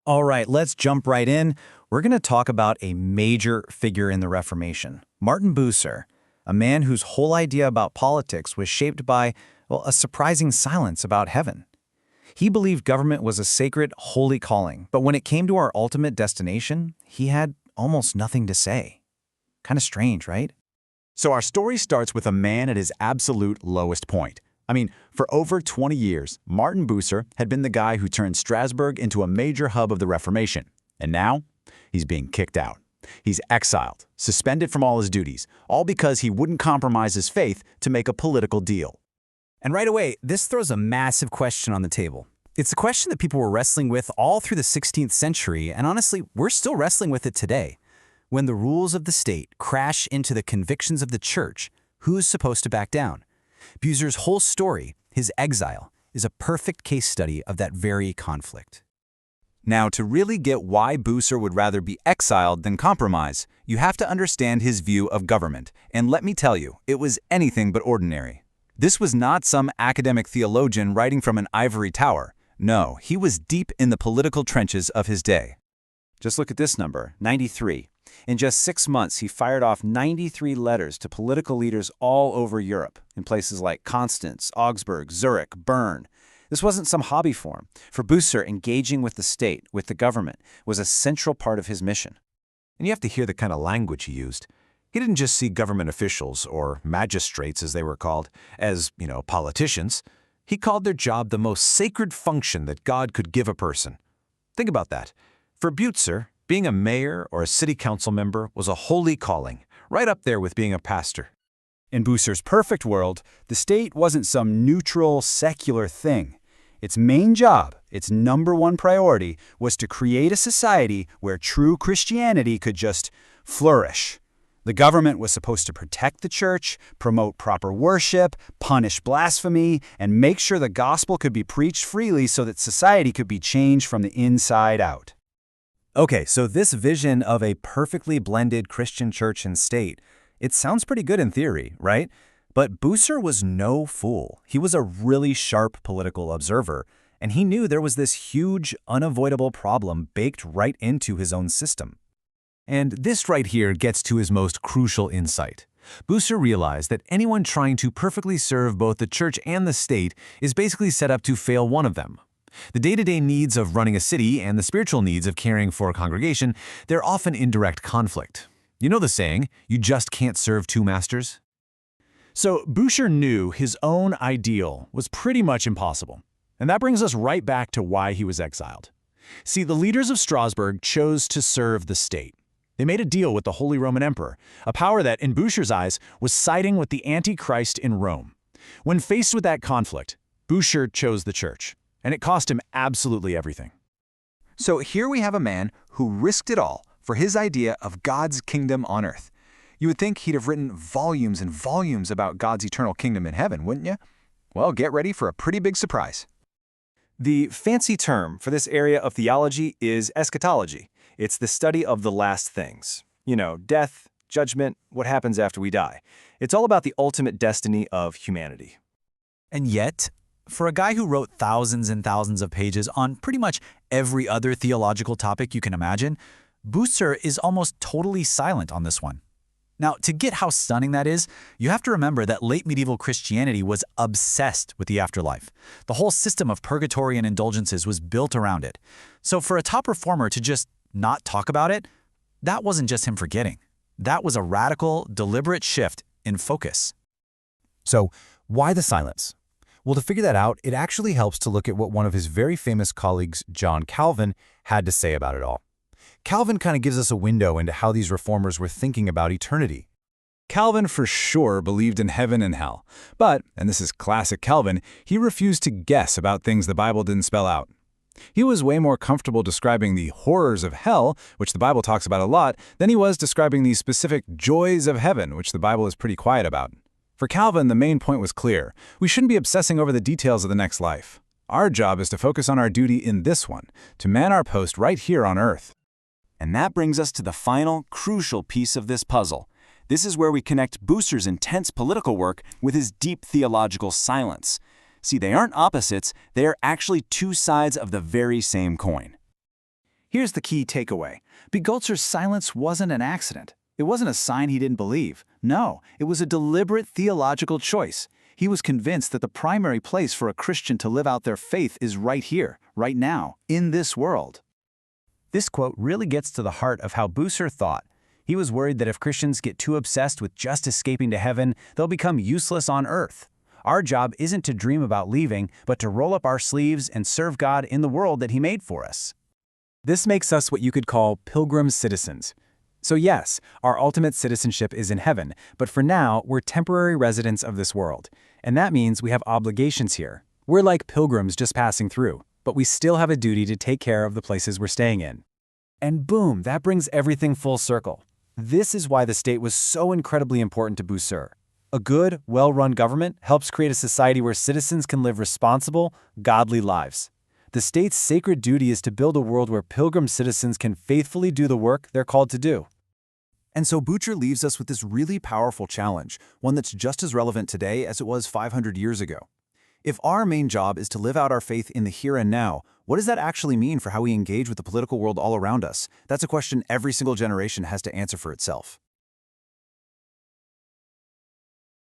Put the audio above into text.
All right, let's jump right in. We're going to talk about a major figure in the Reformation, Martin Bucer, a man whose whole idea about politics was shaped by, well, a surprising silence about heaven. He believed government was a sacred, holy calling, but when it came to our ultimate destination, he had almost nothing to say. Kind of strange, right? So our story starts with a man at his absolute lowest point. For over 20 years, Martin Bucer had been the guy who turned Strasbourg into a major hub of the Reformation. And now, he's being kicked out. He's exiled, suspended from all his duties, all because he wouldn't compromise his faith to make a political deal. And right away, this throws a massive question on the table. It's a question that people were wrestling with all through the 16th century, and honestly, we're still wrestling with it today. When the rules of the state crash into the convictions of the church, who's supposed to back down? Bucer's whole story, his exile, is a perfect case study of that very conflict. Now, to really get why Bucer would rather be exiled than compromise, you have to understand his view of government, and let me tell you, it was anything but ordinary. This was not some academic theologian writing from an ivory tower. No, he was deep in the political trenches of his day. Just look at this number, 93. In just 6 months, he fired off 93 letters to political leaders all over Europe, in places like Constance, Augsburg, Zurich, Bern. This wasn't some hobby for him. For Bucer, engaging with the state, with the government, was a central part of his mission. And you have to hear the kind of language he used. He didn't just see government officials, or magistrates as they were called, as, politicians. He called their job the most sacred function that God could give a person. Think about that. For Bucer, being a mayor or a city council member was a holy calling, right up there with being a pastor. In Bucer's perfect world, the state wasn't some neutral, secular thing. Its main job, its number one priority, was to create a society where true Christianity could just flourish. The government was supposed to protect the church, promote proper worship, punish blasphemy, and make sure the gospel could be preached freely so that society could be changed from the inside out. Okay, so this vision of a perfectly blended Christian church and state, it sounds pretty good in theory, right? But Bucer was no fool. He was a really sharp political observer, and he knew there was this huge, unavoidable problem baked right into his own system. And this right here gets to his most crucial insight. Bucer realized that anyone trying to perfectly serve both the church and the state is basically set up to fail one of them. The day-to-day needs of running a city and the spiritual needs of caring for a congregation, they're often in direct conflict. You know the saying, you just can't serve two masters? So Bucer knew his own ideal was pretty much impossible. And that brings us right back to why he was exiled. See, the leaders of Strasbourg chose to serve the state. They made a deal with the Holy Roman Emperor, a power that, in Bucer's eyes, was siding with the Antichrist in Rome. When faced with that conflict, Bucer chose the church, and it cost him absolutely everything. So here we have a man who risked it all for his idea of God's kingdom on earth. You would think he'd have written volumes and volumes about God's eternal kingdom in heaven, wouldn't you? Well, get ready for a pretty big surprise. The fancy term for this area of theology is eschatology. It's the study of the last things. Death, judgment, what happens after we die. It's all about the ultimate destiny of humanity. And yet, for a guy who wrote thousands and thousands of pages on pretty much every other theological topic you can imagine, Bucer is almost totally silent on this one. Now, to get how stunning that is, you have to remember that late medieval Christianity was obsessed with the afterlife. The whole system of purgatory and indulgences was built around it. So for a top reformer to just not talk about it, that wasn't just him forgetting. That was a radical, deliberate shift in focus. So, why the silence? Well, to figure that out, it actually helps to look at what one of his very famous colleagues, John Calvin, had to say about it all. Calvin kind of gives us a window into how these reformers were thinking about eternity. Calvin for sure believed in heaven and hell, but, and this is classic Calvin, he refused to guess about things the Bible didn't spell out. He was way more comfortable describing the horrors of hell, which the Bible talks about a lot, than he was describing the specific joys of heaven, which the Bible is pretty quiet about. For Calvin, the main point was clear. We shouldn't be obsessing over the details of the next life. Our job is to focus on our duty in this one, to man our post right here on earth. And that brings us to the final, crucial piece of this puzzle. This is where we connect Bucer's intense political work with his deep theological silence. See, they aren't opposites, they are actually two sides of the very same coin. Here's the key takeaway. Bucer's silence wasn't an accident. It wasn't a sign he didn't believe. No, it was a deliberate theological choice. He was convinced that the primary place for a Christian to live out their faith is right here, right now, in this world. This quote really gets to the heart of how Bucer thought. He was worried that if Christians get too obsessed with just escaping to heaven, they'll become useless on earth. Our job isn't to dream about leaving, but to roll up our sleeves and serve God in the world that He made for us. This makes us what you could call pilgrim citizens. So yes, our ultimate citizenship is in heaven, but for now, we're temporary residents of this world. And that means we have obligations here. We're like pilgrims just passing through, but we still have a duty to take care of the places we're staying in. And boom, that brings everything full circle. This is why the state was so incredibly important to Bucer. A good, well-run government helps create a society where citizens can live responsible, godly lives. The state's sacred duty is to build a world where pilgrim citizens can faithfully do the work they're called to do. And so Bucer leaves us with this really powerful challenge, one that's just as relevant today as it was 500 years ago. If our main job is to live out our faith in the here and now, what does that actually mean for how we engage with the political world all around us? That's a question every single generation has to answer for itself.